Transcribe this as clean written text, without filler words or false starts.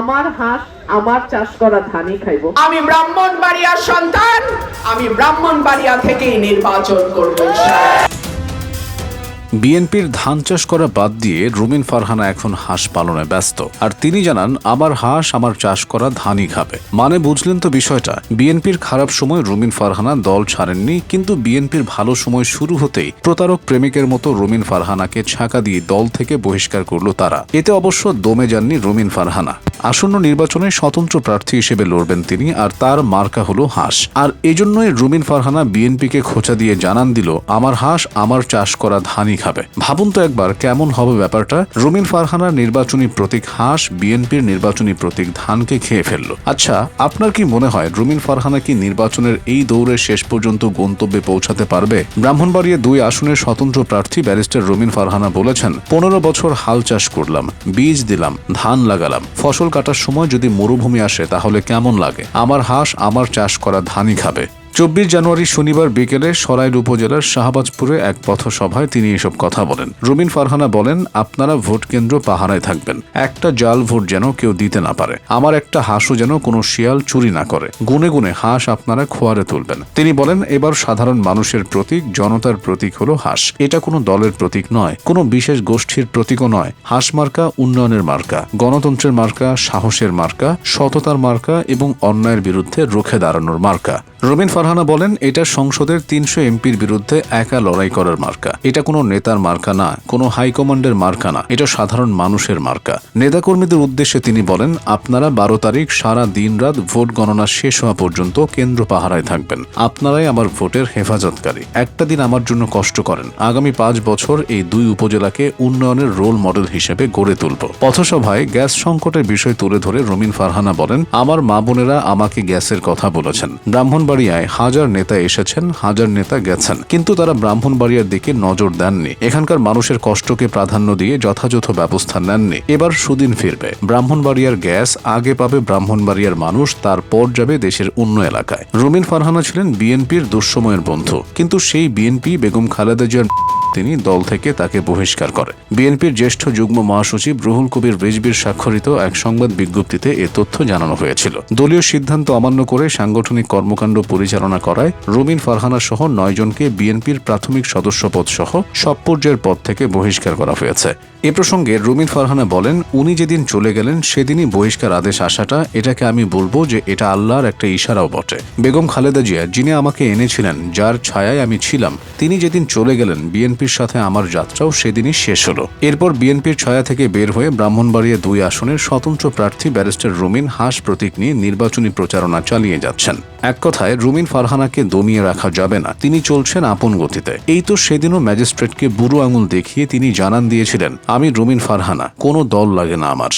আমার হাঁস আমার চাষ করা ধানই খাইব। আমি ব্রাহ্মণবাড়িয়ার সন্তান, আমি ব্রাহ্মণবাড়িয়া থেকেই নির্বাচন করব। বিএনপির ধান চাষ করা বাদ দিয়ে রুমিন ফারহানা এখন হাঁস পালনে ব্যস্ত। আর তিনি জানান, আমার হাঁস আমার চাষ করা ধানই খাবে। মানে বুঝলেন তো বিষয়টা। বিএনপির খারাপ সময় রুমিন ফারহানা দল ছাড়েননি, কিন্তু বিএনপির ভালো সময় শুরু হতেই প্রতারক প্রেমিকের মতো রুমিন ফারহানাকে ছাকা দিয়ে দল থেকে বহিষ্কার করল তারা। এতে অবশ্য দমে যাননি রুমিন ফারহানা। আসন্ন নির্বাচনে স্বতন্ত্র প্রার্থী হিসেবে লড়বেন তিনি, আর তার মার্কা হলো হাঁস। আর এজন্যই রুমিন ফারহানা বিএনপিকে খোঁচা দিয়ে জানান দিল, আমার হাঁস আমার চাষ করা ধানই খাবে। ভাবুন তো একবার কেমন হবে ব্যাপারটা। রুমিন ফারহানার নির্বাচনী প্রতীক হাঁস বিএনপির নির্বাচনী প্রতীক ধানকে খেয়ে ফেলল। আচ্ছা, আপনার কি মনে হয় রুমিন ফারহানা কি নির্বাচনের এই দৌড়ে শেষ পর্যন্ত গন্তব্যে পৌঁছাতে পারবে? ব্রাহ্মণবাড়িয়া 2 আসনের স্বতন্ত্র প্রার্থী ব্যারিস্টার রুমিন ফারহানা বলেছেন, 15 বছর হাল চাষ করলাম, বীজ দিলাম, ধান লাগালাম, ফসল কাটার সময় যদি মরুভূমি আসে তাহলে কেমন লাগে? আমার হাঁস আমার চাষ করা ধানই খাবে। 24 জানুয়ারি শনিবার বিকেলে সরাইল উপজেলার শাহবাজপুরে এক পথসভায় তিনি এসব কথা বলেন। রুমিন ফারহানা বলেন, আপনারা ভোট কেন্দ্র পাহারায় থাকবেন, একটা জাল ভোট যেন কেউ দিতে না পারে, আমার একটা হাঁসও যেন কোনো শিয়াল চুরি না করে, গুনে গুনে হাঁস আপনারা খোয়ারে তুলবেন। তিনি বলেন, এবার সাধারণ মানুষের প্রতীক, জনতার প্রতীক হলো হাঁস। এটা কোনো দলের প্রতীক নয়, কোনো বিশেষ গোষ্ঠীর প্রতীকও নয়। হাঁস মার্কা উন্নয়নের মার্কা, গণতন্ত্রের মার্কা, সাহসের মার্কা, সততার মার্কা এবং অন্যায়ের বিরুদ্ধে রুখে দাঁড়ানোর মার্কা। রুমিন ফারহানা বলেন, এটা সংসদের 300 এমপির বিরুদ্ধে একা লড়াই করার মার্কা। এটা কোনো নেতার মার্কা না, কোনো হাইকমান্ডের মার্কা না, এটা সাধারণ মানুষের মার্কা। নেতাকর্মীদের উদ্দেশ্যে তিনি বলেন, আপনারা 12 তারিখ সারা দিন রাত ভোট গণনা শেষ হওয়া পর্যন্ত কেন্দ্র পাহারায় থাকবেন। আপনারাই আমার ভোটের হেফাজতকারী। একটা দিন আমার জন্য কষ্ট করেন। আগামী 5 বছর এই 2 উপজেলাকে উন্নয়নের রোল মডেল হিসেবে গড়ে তুলব। পথসভায় গ্যাস সংকটের বিষয় তুলে ধরে রুমিন ফারহানা বলেন, আমার মা বোনেরা আমাকে গ্যাসের কথা বলেছেন। ব্রাহ্মণবাড়িয়ায় হাজার নেতা এসেছেন, হাজার নেতা গেছেন, কিন্তু তারা ব্রাহ্মণবাড়িয়ার দিকে নজর দেননি। এখানকার মানুষের কষ্টকে প্রাধান্য দিয়ে যথাযথ ব্যবস্থা নেননি। এবার সুদিন ফিরবে। ব্রাহ্মণবাড়িয়ার গ্যাস আগে পাবে ব্রাহ্মণবাড়িয়ার মানুষ, তারপর যাবে দেশের অন্য এলাকায়। রুমিন ফারহানা ছিলেন বিএনপির দুঃসময়ের বন্ধু, কিন্তু সেই বিএনপি বেগম খালেদা জিয়ার তিনি দল থেকে তাকে বহিষ্কার করে। বিএনপির জ্যেষ্ঠ যুগ্ম মহাসচিব রুহুল কবির রিজভীর স্বাক্ষরিত এক সংবাদ বিজ্ঞপ্তিতে এ তথ্য জানানো হয়েছিল। দলীয় সিদ্ধান্ত অমান্য করে সাংগঠনিক কর্মকাণ্ড পরিচালনা করায় রুমিন ফারহানা সহ 9 জনকে বিএনপির প্রাথমিক সদস্যপদ সহ সব পর্যায়ের পদ থেকে বহিষ্কার করা হয়েছে। এ প্রসঙ্গে রুমিন ফারহানা বলেন, উনি যেদিন চলে গেলেন সেদিনই বহিষ্কার আদেশ আসাটা, এটাকে আমি বলবো যে এটা আল্লাহর একটা ইশারাও বটে। বেগম খালেদা জিয়া, যিনি আমাকে এনেছিলেন, যার ছায়ায় আমি ছিলাম, তিনি যেদিন চলে গেলেন বিএনপির সাথে আমার যাত্রাও সেদিনই শেষ হলো। এরপর বিএনপির ছায়া থেকে বের হয়ে ব্রাহ্মণবাড়িয়া 2 আসনের স্বতন্ত্র প্রার্থী ব্যারিস্টার রুমিন হাঁস প্রতীক নিয়ে নির্বাচনী প্রচারণা চালিয়ে যাচ্ছেন। এক কথায় রুমিন ফারহানাকে দমিয়ে রাখা যাবে না, তিনি চলছেন আপন গতিতে। এই তো সেদিনও ম্যাজিস্ট্রেটকে বুড়ো আঙুল দেখিয়ে তিনি জানান দিয়েছিলেন, আমি রুমিন ফারহানা, কোনো দল লাগে না আমার।